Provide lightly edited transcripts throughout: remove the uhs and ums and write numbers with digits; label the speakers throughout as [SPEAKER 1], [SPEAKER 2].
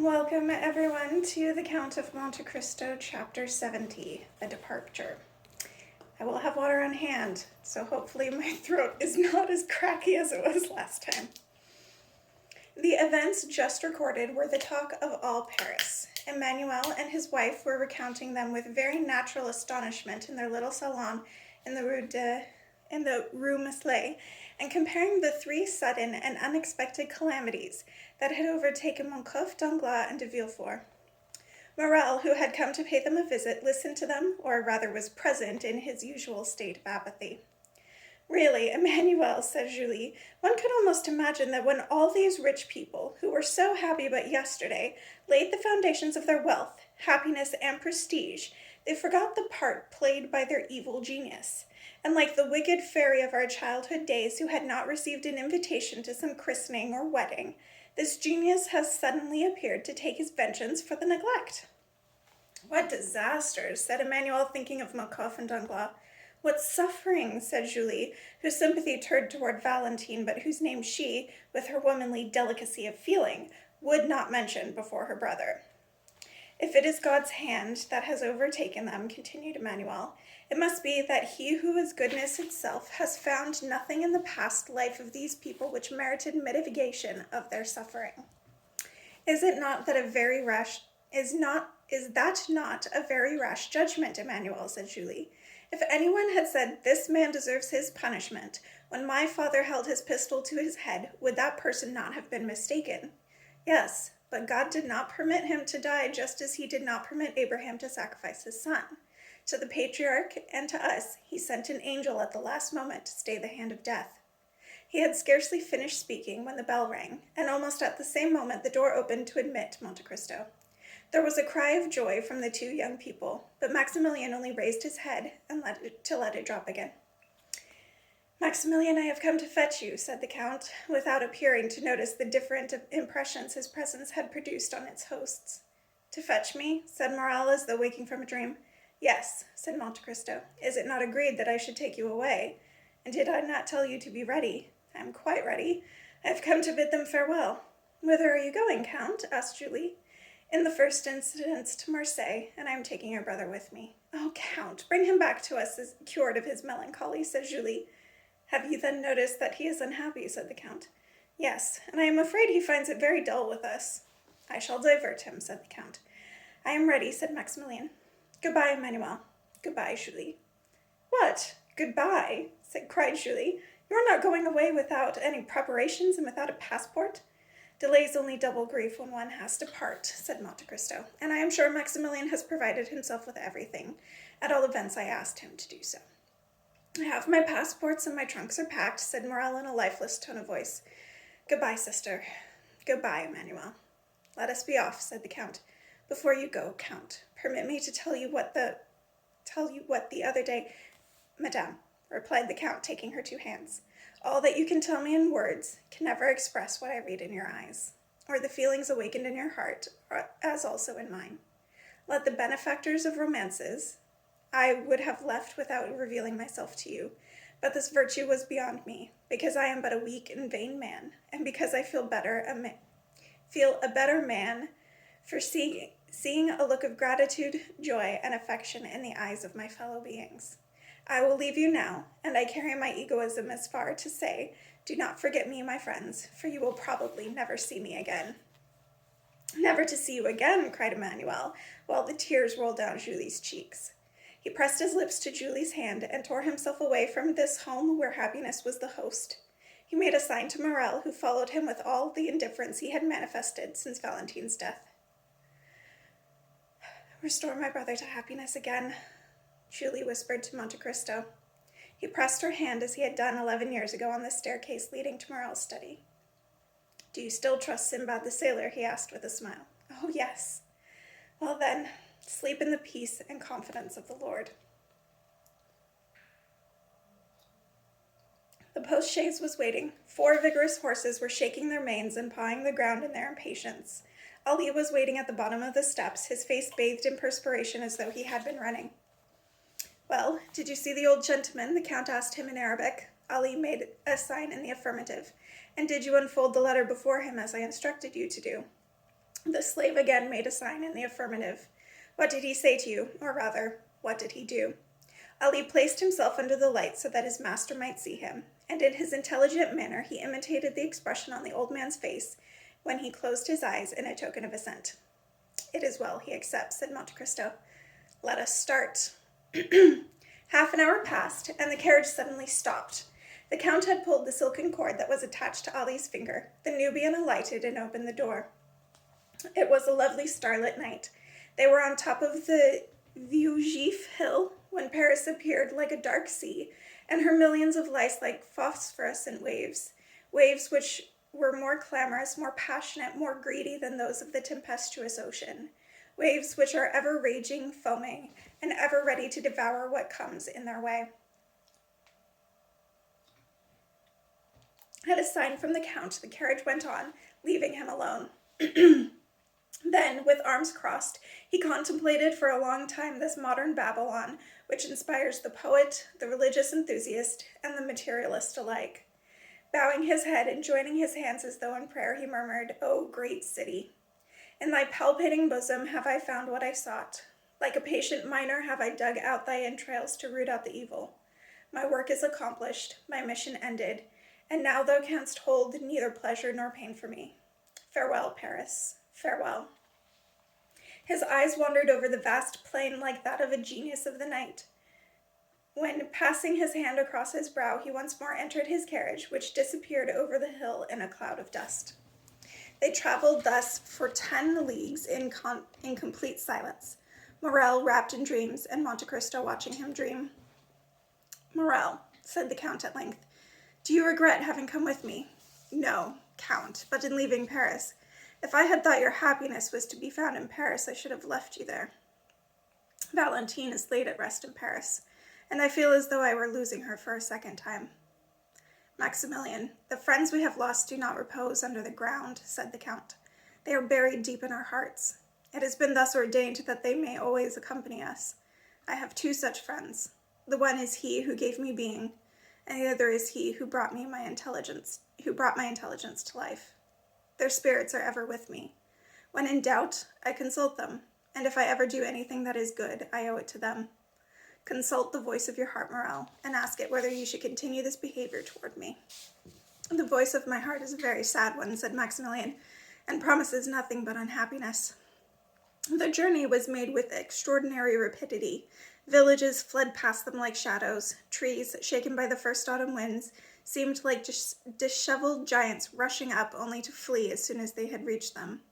[SPEAKER 1] Welcome everyone to the Count of Monte Cristo, Chapter 70, The Departure. I will have water on hand, so hopefully my throat is not as cracky as it was last time. The events just recorded were the talk of all Paris. Emmanuel and his wife were recounting them with very natural astonishment in their little salon in the Rue Meslay, and comparing the three sudden and unexpected calamities that had overtaken Monte, Danglars, and de Villefort. Morrel, who had come to pay them a visit, listened to them, or rather was present in his usual state of apathy. Really, Emmanuel, said Julie, one could almost imagine that when all these rich people, who were so happy but yesterday, laid the foundations of their wealth, happiness, and prestige, they forgot the part played by their evil genius. And like the wicked fairy of our childhood days who had not received an invitation to some christening or wedding, this genius has suddenly appeared to take his vengeance for the neglect. What disasters, said Emmanuel, thinking of Monte and Danglars. What suffering, said Julie, whose sympathy turned toward Valentine, but whose name she, with her womanly delicacy of feeling, would not mention before her brother. If it is God's hand that has overtaken them, continued Emmanuel, it must be that he who is goodness itself has found nothing in the past life of these people which merited mitigation of their suffering. Is that not a very rash judgment, Emmanuel, said Julie. If anyone had said, this man deserves his punishment, when my father held his pistol to his head, would that person not have been mistaken? Yes, but God did not permit him to die just as he did not permit Abraham to sacrifice his son. To the patriarch and to us, he sent an angel at the last moment to stay the hand of death. He had scarcely finished speaking when the bell rang, and almost at the same moment the door opened to admit Monte Cristo. There was a cry of joy from the two young people, but Maximilian only raised his head and let it drop again. Maximilian, I have come to fetch you, said the Count, without appearing to notice the different impressions his presence had produced on its hosts. To fetch me? Said Morrel, as though waking from a dream. Yes, said Monte Cristo. Is it not agreed that I should take you away? And did I not tell you to be ready? I am quite ready. I have come to bid them farewell. Whither are you going, Count? Asked Julie. In the first instance to Marseille, and I am taking your brother with me. Oh, Count, bring him back to us as cured of his melancholy, said Julie. Have you then noticed that he is unhappy, said the Count. Yes, and I am afraid he finds it very dull with us. I shall divert him, said the Count. I am ready, said Maximilian. Goodbye, Emmanuel. Goodbye, Julie. What? Goodbye? Cried Julie. You are not going away without any preparations and without a passport? Delays only double grief when one has to part, said Monte Cristo, and I am sure Maximilian has provided himself with everything. At all events, I asked him to do so. I have my passports and my trunks are packed, said Morrel in a lifeless tone of voice. Goodbye, sister. Goodbye, Emmanuel. Let us be off, said the Count. Before you go, Count, permit me to tell you what the other day... Madame, replied the Count, taking her two hands. All that you can tell me in words can never express what I read in your eyes, or the feelings awakened in your heart, as also in mine. Let the benefactors of romances I would have left without revealing myself to you, but this virtue was beyond me, because I am but a weak and vain man, and because I feel a better man for seeing a look of gratitude, joy, and affection in the eyes of my fellow beings. I will leave you now, and I carry my egoism as far to say, do not forget me, my friends, for you will probably never see me again. Never to see you again, cried Emmanuel, while the tears rolled down Julie's cheeks. He pressed his lips to Julie's hand and tore himself away from this home where happiness was the host. He made a sign to Morrel, who followed him with all the indifference he had manifested since Valentine's death. Restore my brother to happiness again, Julie whispered to Monte Cristo. He pressed her hand as he had done 11 years ago on the staircase leading to Morrel's study. Do you still trust Sinbad the sailor? He asked with a smile. Oh, yes. Well then, sleep in the peace and confidence of the Lord. The post-chaise was waiting. 4 vigorous horses were shaking their manes and pawing the ground in their impatience. Ali was waiting at the bottom of the steps, his face bathed in perspiration as though he had been running. Well, did you see the old gentleman? The Count asked him in Arabic. Ali made a sign in the affirmative. And did you unfold the letter before him as I instructed you to do? The slave again made a sign in the affirmative. What did he say to you? Or rather, what did he do? Ali placed himself under the light so that his master might see him, and in his intelligent manner he imitated the expression on the old man's face when he closed his eyes in a token of assent. It is well, he accepts, said Monte Cristo. Let us start. Half an hour passed, and the carriage suddenly stopped. The Count had pulled the silken cord that was attached to Ali's finger. The Nubian alighted and opened the door. It was a lovely starlit night. They were on top of the Vosges hill when Paris appeared like a dark sea, and her millions of lights like phosphorescent waves which were more clamorous, more passionate, more greedy than those of the tempestuous ocean, waves which are ever raging, foaming, and ever ready to devour what comes in their way. At a sign from the Count, the carriage went on, leaving him alone. Then, with arms crossed, he contemplated for a long time this modern Babylon, which inspires the poet, the religious enthusiast, and the materialist alike. Bowing his head and joining his hands as though in prayer, he murmured, "O great city! In thy palpitating bosom have I found what I sought. Like a patient miner have I dug out thy entrails to root out the evil. My work is accomplished, my mission ended, and now thou canst hold neither pleasure nor pain for me. Farewell, Paris, farewell." His eyes wandered over the vast plain like that of a genius of the night, when, passing his hand across his brow, he once more entered his carriage, which disappeared over the hill in a cloud of dust. They traveled thus for 10 leagues in complete silence, Morrel wrapped in dreams, and Monte Cristo watching him dream. "Morrel," said the Count at length, "do you regret having come with me?" "No, Count, but in leaving Paris. If I had thought your happiness was to be found in Paris, I should have left you there. Valentine is laid at rest in Paris, and I feel as though I were losing her for a second time." "Maximilian, the friends we have lost do not repose under the ground," said the Count. "They are buried deep in our hearts. It has been thus ordained that they may always accompany us. I have 2 such friends. The one is he who gave me being, and the other is he who brought my intelligence to life. Their spirits are ever with me. When in doubt, I consult them, and if I ever do anything that is good, I owe it to them. Consult the voice of your heart, Morrel, and ask it whether you should continue this behavior toward me." "The voice of my heart is a very sad one," said Maximilian, "and promises nothing but unhappiness." The journey was made with extraordinary rapidity. Villages fled past them like shadows. Trees, shaken by the first autumn winds, seemed like disheveled giants rushing up only to flee as soon as they had reached them.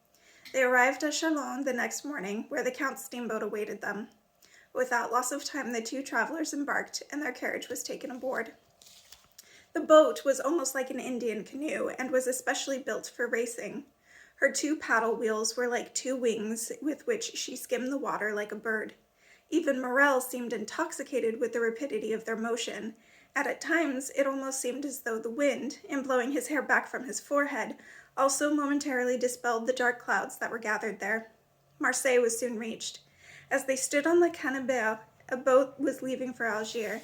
[SPEAKER 1] They arrived at Chalons the next morning, where the Count's steamboat awaited them. Without loss of time, the 2 travelers embarked, and their carriage was taken aboard. The boat was almost like an Indian canoe, and was especially built for racing. Her 2 paddle wheels were like 2 wings with which she skimmed the water like a bird. Even Morrel seemed intoxicated with the rapidity of their motion, and at times it almost seemed as though the wind, in blowing his hair back from his forehead, also momentarily dispelled the dark clouds that were gathered there. Marseille was soon reached. As they stood on the Cannebière, a boat was leaving for Algiers.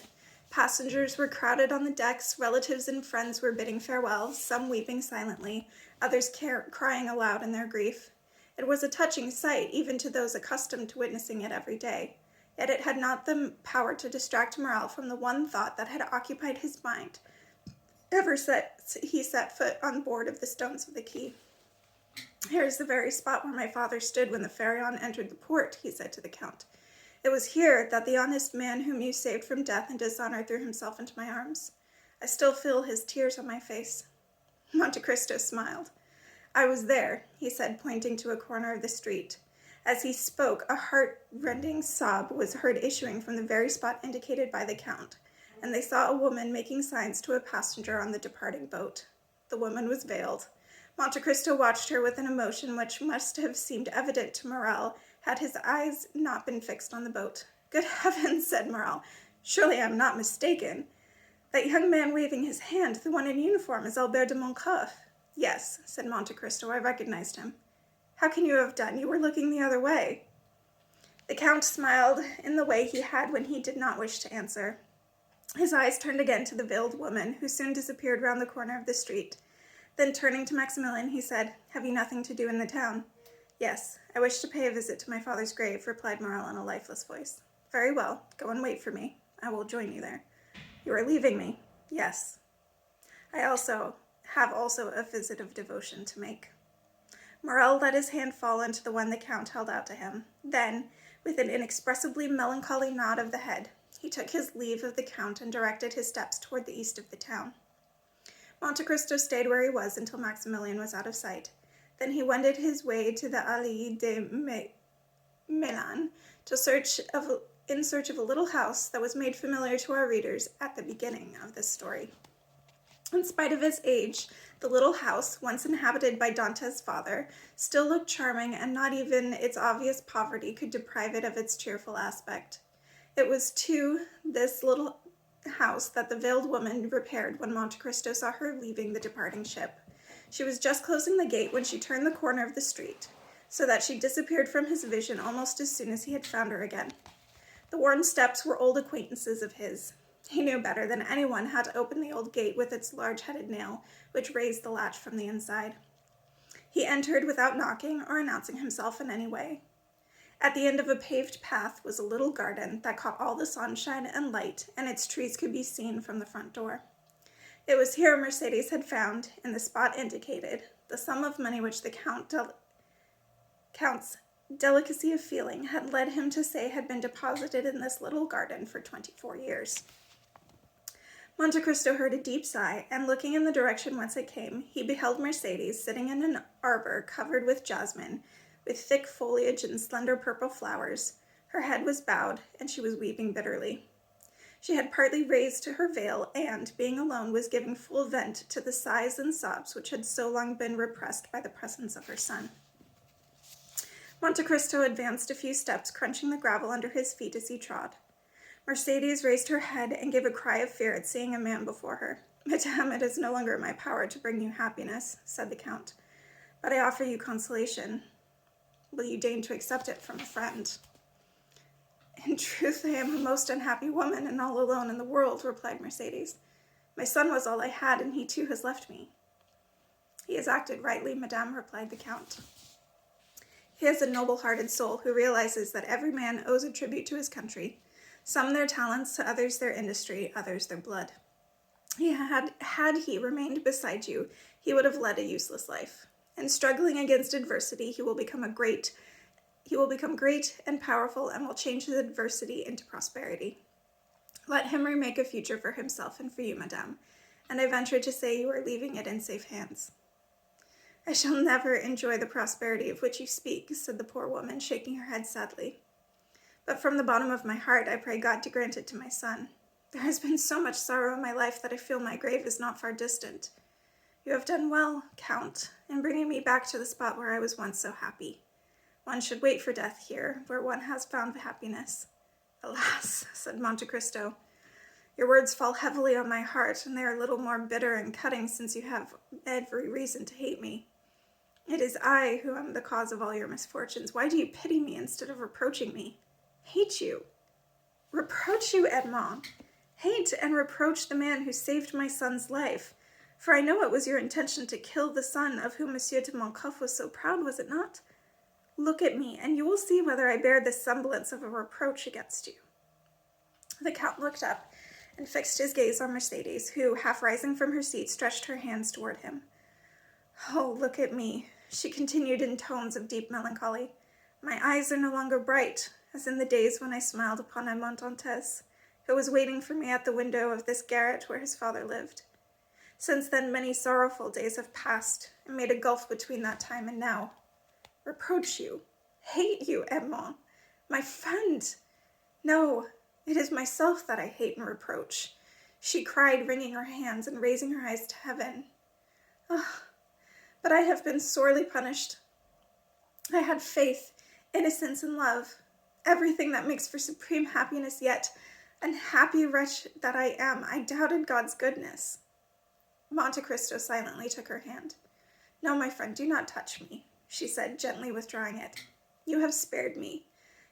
[SPEAKER 1] Passengers were crowded on the decks, relatives and friends were bidding farewell, some weeping silently, others crying aloud in their grief. It was a touching sight, even to those accustomed to witnessing it every day. Yet it had not the power to distract Morrel from the one thought that had occupied his mind ever since he set foot on board of the stones of the quay. "Here is the very spot where my father stood when the Pharaon entered the port," he said to the Count. "It was here that the honest man whom you saved from death and dishonor threw himself into my arms. I still feel his tears on my face." Monte Cristo smiled. "I was there," he said, pointing to a corner of the street. As he spoke, a heart-rending sob was heard issuing from the very spot indicated by the Count, and they saw a woman making signs to a passenger on the departing boat. The woman was veiled. Monte Cristo watched her with an emotion which must have seemed evident to Morrel had his eyes not been fixed on the boat. "Good heavens," said Morrel, "surely I am not mistaken. That young man waving his hand, the one in uniform, is Albert de Montcalm." "Yes," said Monte Cristo, "I recognized him." "How can you have done? You were looking the other way." The Count smiled in the way he had when he did not wish to answer. His eyes turned again to the veiled woman, who soon disappeared round the corner of the street. Then, turning to Maximilian, he said, "Have you nothing to do in the town?" Yes, I wish to pay a visit to my father's grave, replied Morel in a lifeless voice. Very well, go and wait for me. I will join you there. You are leaving me? Yes. I have a visit of devotion to make. Morel let his hand fall into the one the Count held out to him. Then, with an inexpressibly melancholy nod of the head, he took his leave of the Count and directed his steps toward the east of the town. Monte Cristo stayed where he was until Maximilian was out of sight. Then he wended his way to the Allée de Milan in search of a little house that was made familiar to our readers at the beginning of this story. In spite of its age, the little house, once inhabited by Dante's father, still looked charming, and not even its obvious poverty could deprive it of its cheerful aspect. It was to this little house that the veiled woman repaired when Monte Cristo saw her leaving the departing ship. She was just closing the gate when she turned the corner of the street, so that she disappeared from his vision almost as soon as he had found her again. The worn steps were old acquaintances of his. He knew better than anyone how to open the old gate with its large-headed nail, which raised the latch from the inside. He entered without knocking or announcing himself in any way. At the end of a paved path was a little garden that caught all the sunshine and light, and its trees could be seen from the front door. It was here Mercedes had found, in the spot indicated, the sum of money which the Count's delicacy of feeling had led him to say had been deposited in this little garden for 24 years. Monte Cristo heard a deep sigh, and looking in the direction whence it came, he beheld Mercedes sitting in an arbor covered with jasmine, with thick foliage and slender purple flowers. Her head was bowed, and she was weeping bitterly. She had partly raised her veil, and, being alone, was giving full vent to the sighs and sobs which had so long been repressed by the presence of her son. Monte Cristo advanced a few steps, crunching the gravel under his feet as he trod. Mercedes raised her head and gave a cry of fear at seeing a man before her. "Madame, it is no longer in my power to bring you happiness," said the Count, "but I offer you consolation. Will you deign to accept it from a friend?" "In truth, I am a most unhappy woman, and all alone in the world," replied Mercedes. "My son was all I had, and he too has left me." "He has acted rightly, madame," replied the Count. "He has a noble-hearted soul who realizes that every man owes a tribute to his country, some their talents, to others their industry, others their blood. Had he remained beside you, he would have led a useless life. In struggling against adversity, he will become great and powerful, and will change his adversity into prosperity. Let him remake a future for himself and for you, madame, and I venture to say you are leaving it in safe hands." "I shall never enjoy the prosperity of which you speak," said the poor woman, shaking her head sadly. "But from the bottom of my heart, I pray God to grant it to my son. There has been so much sorrow in my life that I feel my grave is not far distant. You have done well, Count, in bringing me back to the spot where I was once so happy. One should wait for death here, where one has found happiness." "Alas," said Monte Cristo, "your words fall heavily on my heart, and they are a little more bitter and cutting since you have every reason to hate me. It is I who am the cause of all your misfortunes. Why do you pity me instead of reproaching me?" "Hate you? Reproach you, Edmond? Hate and reproach the man who saved my son's life, for I know it was your intention to kill the son of whom Monsieur de Moncouf was so proud, was it not? Look at me, and you will see whether I bear the semblance of a reproach against you." The Count looked up and fixed his gaze on Mercedes, who, half rising from her seat, stretched her hands toward him. "Oh, look at me," she continued in tones of deep melancholy. "My eyes are no longer bright, as in the days when I smiled upon Edmond Dantès, who was waiting for me at the window of this garret where his father lived. Since then many sorrowful days have passed, and made a gulf between that time and now. Reproach you, hate you, Edmond, my friend! No, it is myself that I hate and reproach," she cried, wringing her hands and raising her eyes to heaven. "Ah, but I have been sorely punished. I had faith, innocence, and love, everything that makes for supreme happiness, yet, unhappy wretch that I am, I doubted God's goodness." Monte Cristo silently took her hand. "No, my friend, do not touch me," she said, gently withdrawing it. "You have spared me,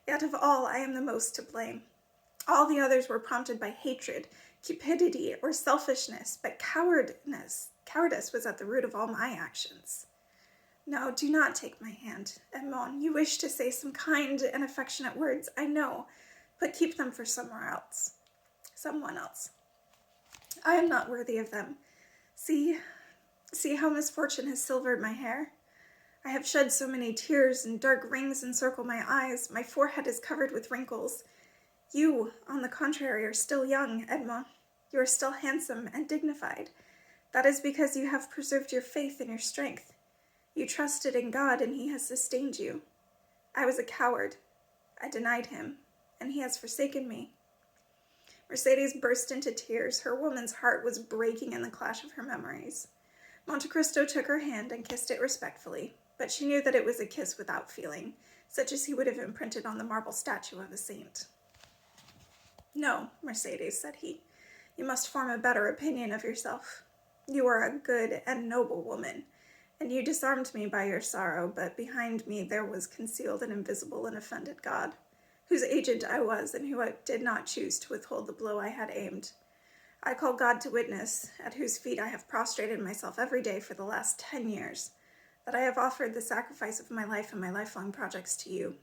[SPEAKER 1] yet of all I am the most to blame. All the others were prompted by hatred, cupidity, or selfishness, but cowardice was at the root of all my actions." No, do not take my hand, Edmond. You wish to say some kind and affectionate words, I know, but keep them for someone else. I am not worthy of them. See how misfortune has silvered my hair. I have shed so many tears, and dark rings encircle my eyes. My forehead is covered with wrinkles. You, on the contrary, are still young, Edmond. You are still handsome and dignified. That is because you have preserved your faith and your strength. You trusted in God, and he has sustained you. I was a coward. I denied him, and he has forsaken me. Mercedes burst into tears. Her woman's heart was breaking in the clash of her memories. Monte Cristo took her hand and kissed it respectfully, but she knew that it was a kiss without feeling, such as he would have imprinted on the marble statue of a saint. No, Mercedes, said he, you must form a better opinion of yourself. You are a good and noble woman, and you disarmed me by your sorrow, but behind me there was concealed an invisible and offended God, whose agent I was and who did not choose to withhold the blow I had aimed. I call God to witness, at whose feet I have prostrated myself every day for the last 10 years, that I have offered the sacrifice of my life and my lifelong projects to you.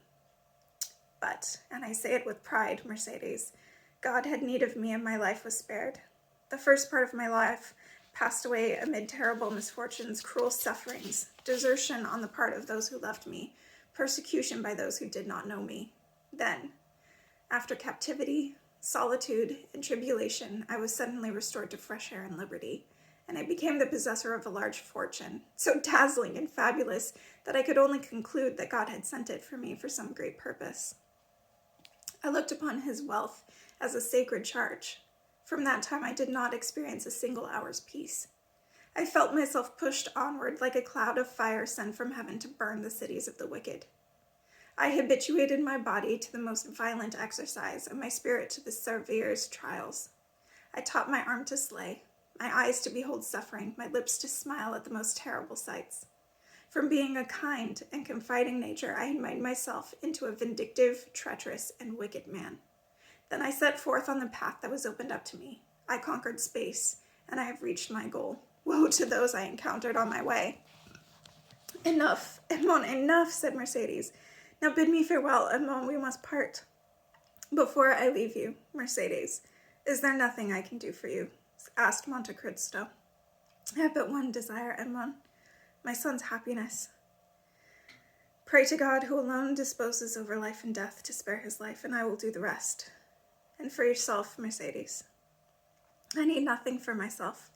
[SPEAKER 1] But, and I say it with pride, Mercedes, God had need of me and my life was spared. The first part of my life passed away amid terrible misfortunes, cruel sufferings, desertion on the part of those who loved me, persecution by those who did not know me. Then, after captivity, solitude, and tribulation, I was suddenly restored to fresh air and liberty, and I became the possessor of a large fortune, so dazzling and fabulous that I could only conclude that God had sent it for me for some great purpose. I looked upon his wealth as a sacred charge. From that time I did not experience a single hour's peace. I felt myself pushed onward like a cloud of fire sent from heaven to burn the cities of the wicked. I habituated my body to the most violent exercise and my spirit to the severest trials. I taught my arm to slay, my eyes to behold suffering, my lips to smile at the most terrible sights. From being a kind and confiding nature, I had made myself into a vindictive, treacherous, and wicked man. Then I set forth on the path that was opened up to me. I conquered space, and I have reached my goal. Woe to those I encountered on my way. Enough, Edmond, enough, said Mercedes. Now bid me farewell, Edmond, we must part. Before I leave you, Mercedes, is there nothing I can do for you? Asked Monte Cristo. I have but one desire, Edmond, my son's happiness. Pray to God, who alone disposes over life and death, to spare his life, and I will do the rest. And for yourself, Mercedes. I need nothing for myself.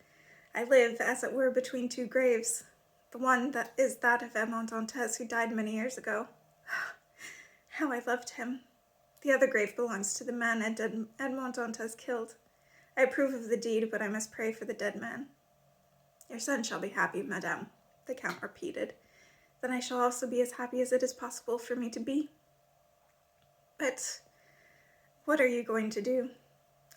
[SPEAKER 1] I live, as it were, between two graves. The one that is that of Edmond Dantes, who died many years ago. How I loved him. The other grave belongs to the man Edmond Dantes killed. I approve of the deed, but I must pray for the dead man. Your son shall be happy, madame, the Count repeated. Then I shall also be as happy as it is possible for me to be. But what are you going to do?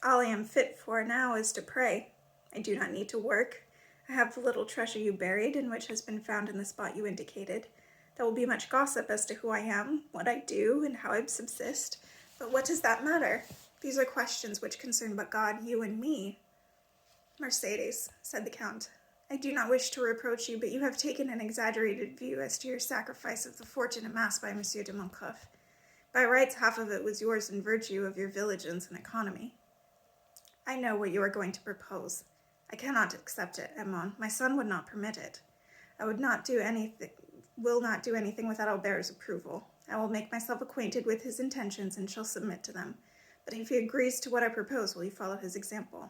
[SPEAKER 1] All I am fit for now is to pray. I do not need to work. I have the little treasure you buried, and which has been found in the spot you indicated. There will be much gossip as to who I am, what I do, and how I subsist. But what does that matter? These are questions which concern but God, you, and me. Mercedes, said the Count, I do not wish to reproach you, but you have taken an exaggerated view as to your sacrifice of the fortune amassed by Monsieur de Moncouf. By rights, half of it was yours in virtue of your vigilance and economy. I know what you are going to propose. I cannot accept it, Edmond. My son would not permit it. I will not do anything without Albert's approval. I will make myself acquainted with his intentions and shall submit to them. But if he agrees to what I propose, will you follow his example?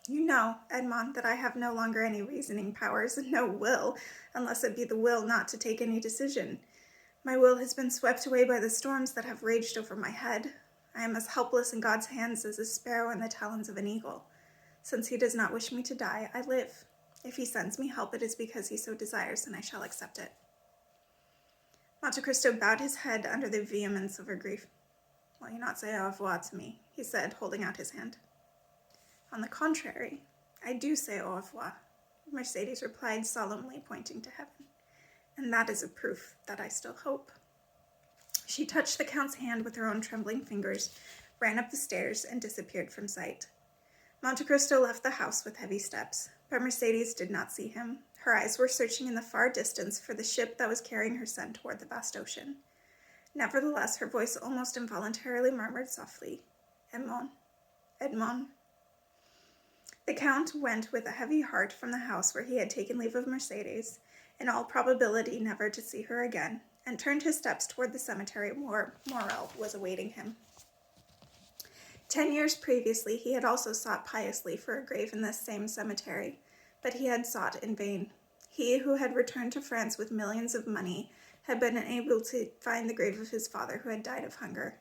[SPEAKER 1] You know, Edmond, that I have no longer any reasoning powers and no will, unless it be the will not to take any decision. My will has been swept away by the storms that have raged over my head. I am as helpless in God's hands as a sparrow in the talons of an eagle. Since he does not wish me to die, I live. If he sends me help, it is because he so desires, and I shall accept it. Monte Cristo bowed his head under the vehemence of her grief. Will you not say au revoir to me? He said, holding out his hand. On the contrary, I do say au revoir, Mercedes replied solemnly, pointing to heaven. And that is a proof that I still hope. She touched the Count's hand with her own trembling fingers, ran up the stairs, and disappeared from sight. Monte Cristo left the house with heavy steps, But Mercedes did not see him. Her eyes were searching in the far distance for the ship that was carrying her son toward the vast ocean. Nevertheless, her voice almost involuntarily murmured softly, Edmond, Edmond. The Count went with a heavy heart from the house where he had taken leave of Mercedes, in all probability never to see her again, and turned his steps toward the cemetery where Morel was awaiting him. 10 years previously, he had also sought piously for a grave in this same cemetery, but he had sought in vain. He who had returned to France with millions of money had been unable to find the grave of his father who had died of hunger.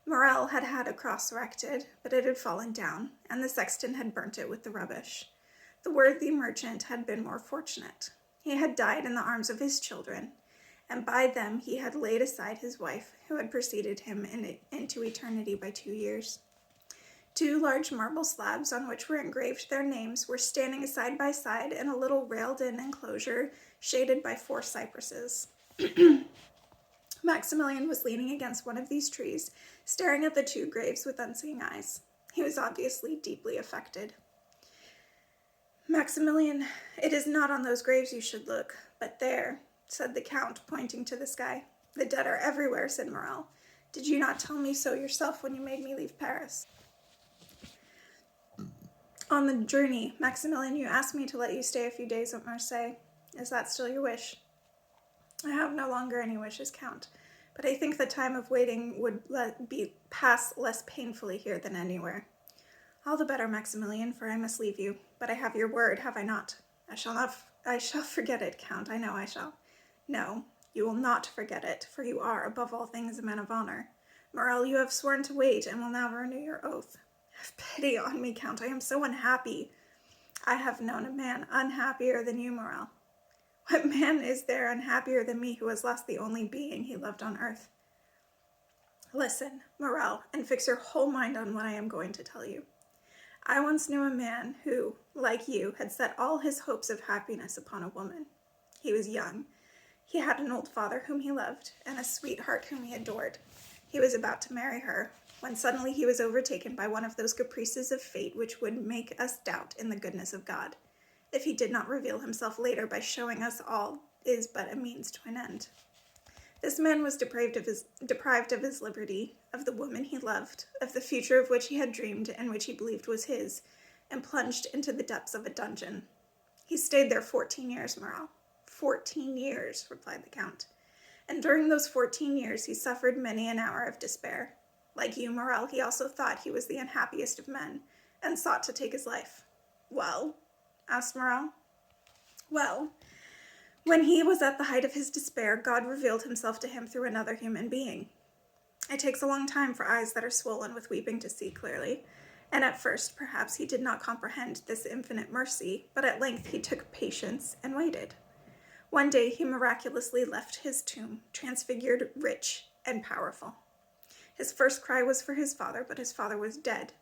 [SPEAKER 1] Morel had had a cross erected, but it had fallen down, and the sexton had burnt it with the rubbish. The worthy merchant had been more fortunate. He had died in the arms of his children, and by them he had laid aside his wife, who had preceded him into eternity by 2 years. 2 large marble slabs on which were engraved their names were standing side by side in a little railed-in enclosure shaded by 4 cypresses. Maximilian was leaning against one of these trees, staring at the 2 graves with unseeing eyes. He was obviously deeply affected. Maximilian, it is not on those graves you should look, but there, said the Count, pointing to the sky. The dead are everywhere, said Morel. Did you not tell me so yourself when you made me leave Paris? On the journey, Maximilian, you asked me to let you stay a few days at Marseille. Is that still your wish? I have no longer any wishes, Count, but I think the time of waiting would pass less painfully here than anywhere. All the better, Maximilian, for I must leave you, but I have your word, have I not? I shall forget it, Count, I know I shall. No, you will not forget it, for you are, above all things, a man of honor. Morel, you have sworn to wait, and will now renew your oath. Have pity on me, Count, I am so unhappy. I have known a man unhappier than you, Morel. What man is there unhappier than me who has lost the only being he loved on earth? Listen, Morel, and fix your whole mind on what I am going to tell you. I once knew a man who, like you, had set all his hopes of happiness upon a woman. He was young. He had an old father whom he loved, and a sweetheart whom he adored. He was about to marry her, when suddenly he was overtaken by one of those caprices of fate which would make us doubt in the goodness of God, if he did not reveal himself later by showing us all is but a means to an end. This man was deprived of his liberty, of the woman he loved, of the future of which he had dreamed and which he believed was his, and plunged into the depths of a dungeon. He stayed there 14 years, Morel. 14 years, replied the Count. And during those 14 years he suffered many an hour of despair. Like you, Morel, he also thought he was the unhappiest of men, and sought to take his life. Well, asked Morel. Well, when he was at the height of his despair, God revealed himself to him through another human being. It takes a long time for eyes that are swollen with weeping to see clearly, and at first, perhaps, he did not comprehend this infinite mercy, but at length he took patience and waited. One day he miraculously left his tomb, transfigured, rich, and powerful. His first cry was for his father, but his father was dead.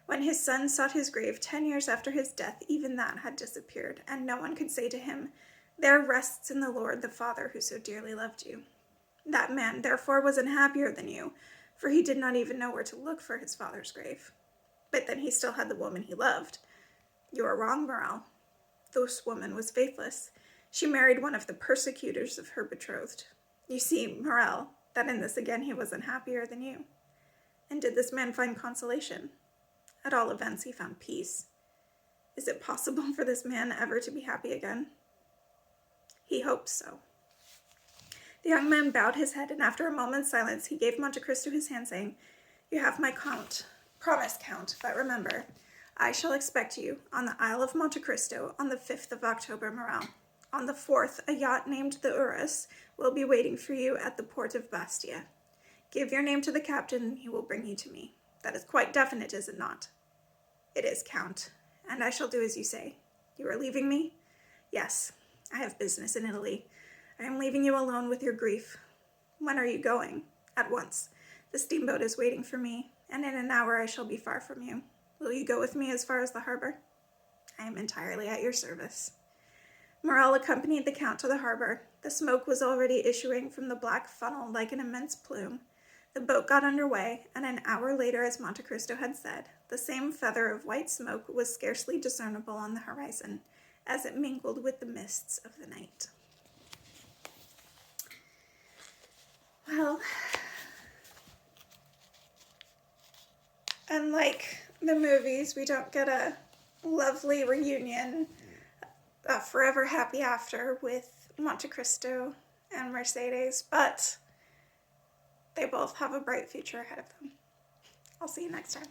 [SPEAKER 1] When his son sought his grave 10 years after his death, even that had disappeared, and no one could say to him, There rests in the Lord the Father who so dearly loved you. That man, therefore, was unhappier than you, for he did not even know where to look for his father's grave. But then he still had the woman he loved. You are wrong, Morel. This woman was faithless. She married one of the persecutors of her betrothed. You see, Morel, that in this again he was unhappier than you. And did this man find consolation? At all events, he found peace. Is it possible for this man ever to be happy again? He hoped so. The young man bowed his head, and after a moment's silence, he gave Monte Cristo his hand, saying, You have my promise, Count, but remember, I shall expect you on the Isle of Monte Cristo on the 5th of October, Morel. On the 4th, a yacht named the Urus will be waiting for you at the port of Bastia. Give your name to the captain, and he will bring you to me. That is quite definite, is it not? It is, Count, and I shall do as you say. You are leaving me? Yes, I have business in Italy. I am leaving you alone with your grief. When are you going? At once. The steamboat is waiting for me, and in an hour I shall be far from you. Will you go with me as far as the harbor? I am entirely at your service. Morel accompanied the Count to the harbor. The smoke was already issuing from the black funnel like an immense plume. The boat got under way, and an hour later, as Monte Cristo had said, the same feather of white smoke was scarcely discernible on the horizon, as it mingled with the mists of the night. Well, unlike the movies, we don't get a lovely reunion, a forever happy after with Monte Cristo and Mercedes, but they both have a bright future ahead of them. I'll see you next time.